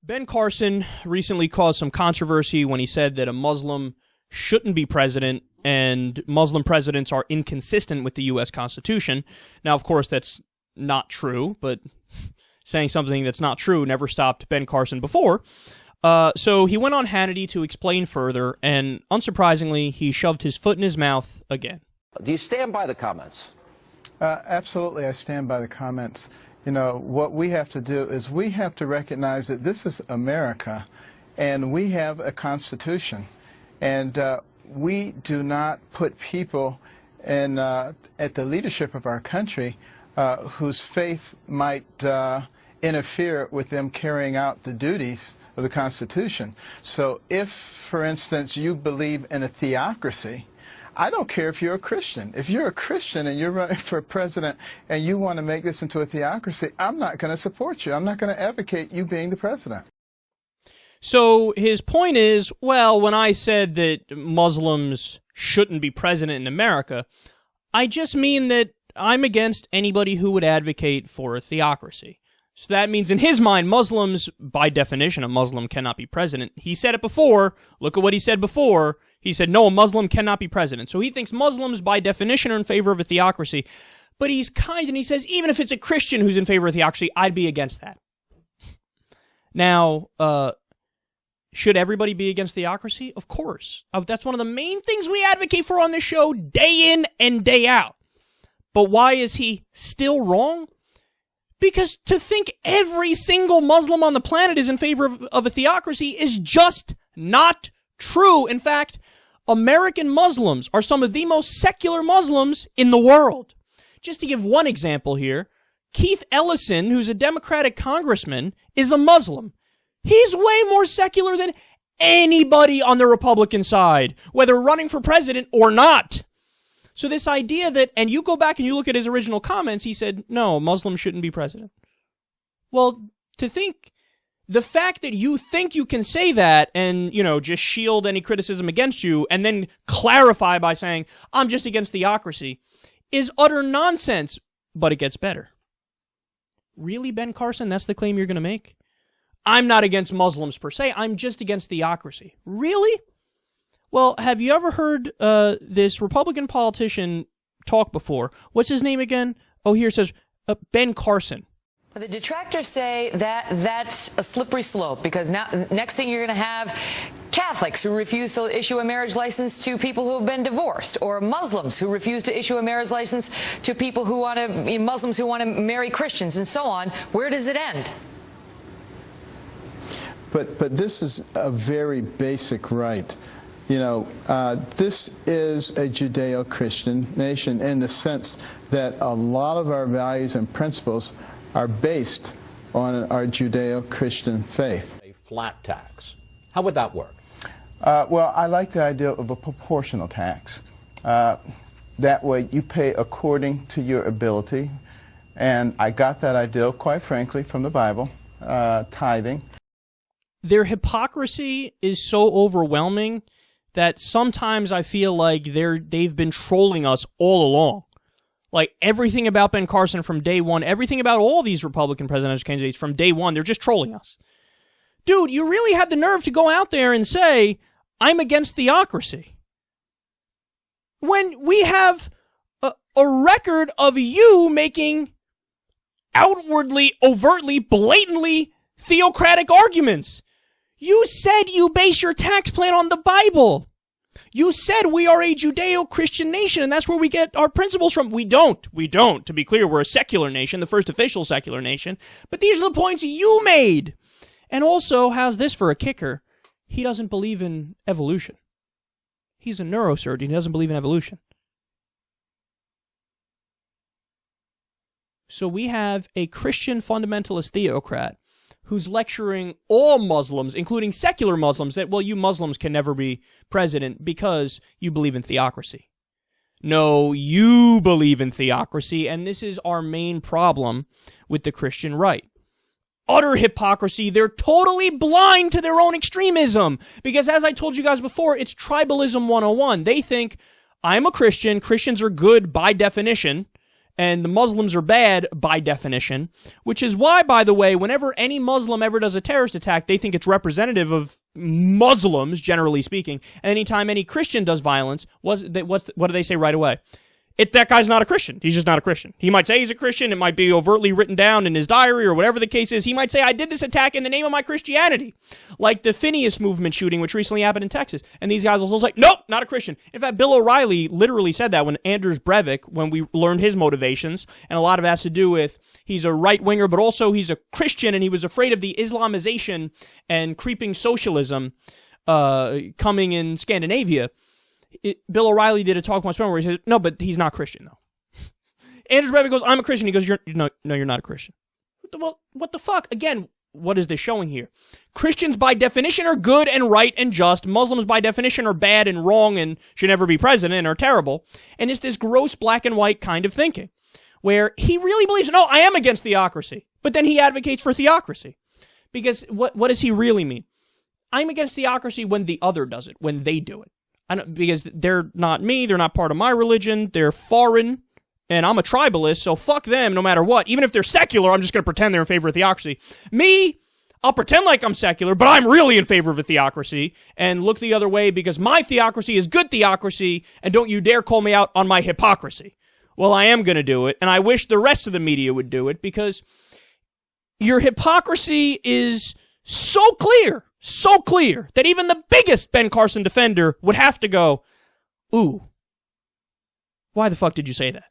Ben Carson recently caused some controversy when he said that a Muslim shouldn't be president and Muslim presidents are inconsistent with the U.S. Constitution. Now, of course, that's not true, but saying something that's not true never stopped Ben Carson before. So he went on Hannity to explain further, and unsurprisingly, he shoved his foot in his mouth again. Do you stand by the comments? Absolutely, I stand by the comments. You know, what we have to do is we have to recognize that this is America, and we have a Constitution. And we do not put people in, at the leadership of our country whose faith might interfere with them carrying out the duties of the Constitution. So if, for instance, you believe in a theocracy, I don't care if you're a Christian. If you're a Christian and you're running for president and you want to make this into a theocracy, I'm not going to support you. I'm not going to advocate you being the president. So his point is, well, when I said that Muslims shouldn't be president in America, I just mean that I'm against anybody who would advocate for a theocracy. So that means in his mind, Muslims, by definition, a Muslim cannot be president. He said it before. Look at what he said before. He said, no, a Muslim cannot be president. So he thinks Muslims, by definition, are in favor of a theocracy. But he's kind and he says, even if it's a Christian who's in favor of theocracy, I'd be against that. Now, should everybody be against theocracy? Of course. That's one of the main things we advocate for on this show, day in and day out. But why is he still wrong? Because to think every single Muslim on the planet is in favor of a theocracy is just not true. In fact, American Muslims are some of the most secular Muslims in the world. Just to give one example here, Keith Ellison, who's a Democratic congressman, is a Muslim. He's way more secular than anybody on the Republican side, whether running for president or not. So this idea that, and you go back and you look at his original comments, he said, no, Muslims shouldn't be president. Well, to think, the fact that you think you can say that and, you know, just shield any criticism against you and then clarify by saying, I'm just against theocracy, is utter nonsense, but it gets better. Really, Ben Carson, that's the claim you're going to make? I'm not against Muslims per se, I'm just against theocracy. Really? Well, have you ever heard this Republican politician talk before? What's his name again? Oh, here it says Ben Carson. The detractors say that that's a slippery slope because now next thing you're going to have Catholics who refuse to issue a marriage license to people who have been divorced, or Muslims who refuse to issue a marriage license to people who want to, Muslims who want to marry Christians, and so on. Where does it end? But this is a very basic right. You know, this is a Judeo-Christian nation in the sense that a lot of our values and principles are based on our Judeo-Christian faith. A flat tax. How would that work? Well, I like the idea of a proportional tax. That way you pay according to your ability. And I got that idea, quite frankly, from the Bible, tithing. Their hypocrisy is so overwhelming that sometimes I feel like they've been trolling us all along. Like, everything about Ben Carson from day one, everything about all these Republican presidential candidates from day one, they're just trolling us. Dude, you really had the nerve to go out there and say, I'm against theocracy. When we have a record of you making outwardly, overtly, blatantly theocratic arguments. You said you base your tax plan on the Bible. You said we are a Judeo-Christian nation, and that's where we get our principles from. We don't. To be clear, we're a secular nation, the first official secular nation. But these are the points you made. And also, how's this for a kicker? He doesn't believe in evolution. He's a neurosurgeon. He doesn't believe in evolution. So we have a Christian fundamentalist theocrat who's lecturing all Muslims, including secular Muslims, that, well, you Muslims can never be president because you believe in theocracy. No, you believe in theocracy, and this is our main problem with the Christian right. Utter hypocrisy. They're totally blind to their own extremism. Because as I told you guys before, it's tribalism 101. They think, I'm a Christian, Christians are good by definition, and the Muslims are bad by definition, which is why, by the way, whenever any Muslim ever does a terrorist attack, they think it's representative of Muslims, generally speaking. And anytime any Christian does violence, what do they say right away? That guy's not a Christian. He's just not a Christian. He might say he's a Christian. It might be overtly written down in his diary or whatever the case is. He might say, I did this attack in the name of my Christianity. Like the Phineas movement shooting, which recently happened in Texas. And these guys will say, nope, not a Christian. In fact, Bill O'Reilly literally said that when Anders Breivik, when we learned his motivations, and a lot of it has to do with he's a right-winger, but also he's a Christian, and he was afraid of the Islamization and creeping socialism coming in Scandinavia. Bill O'Reilly did a talk once where he says, no, but he's not Christian, though. Andrew Breivik goes, I'm a Christian. He goes, no, you're not a Christian. Well, what the fuck? Again, what is this showing here? Christians, by definition, are good and right and just. Muslims, by definition, are bad and wrong and should never be president and are terrible. And it's this gross black and white kind of thinking where he really believes, no, I am against theocracy. But then he advocates for theocracy. Because what does he really mean? I'm against theocracy when the other does it, when they do it. Because they're not me, they're not part of my religion, they're foreign, and I'm a tribalist, so fuck them no matter what. Even if they're secular, I'm just going to pretend they're in favor of theocracy. Me, I'll pretend like I'm secular, but I'm really in favor of a theocracy, and look the other way because my theocracy is good theocracy, and don't you dare call me out on my hypocrisy. Well, I am going to do it, and I wish the rest of the media would do it, because your hypocrisy is so clear that even the biggest Ben Carson defender would have to go, ooh, why the fuck did you say that?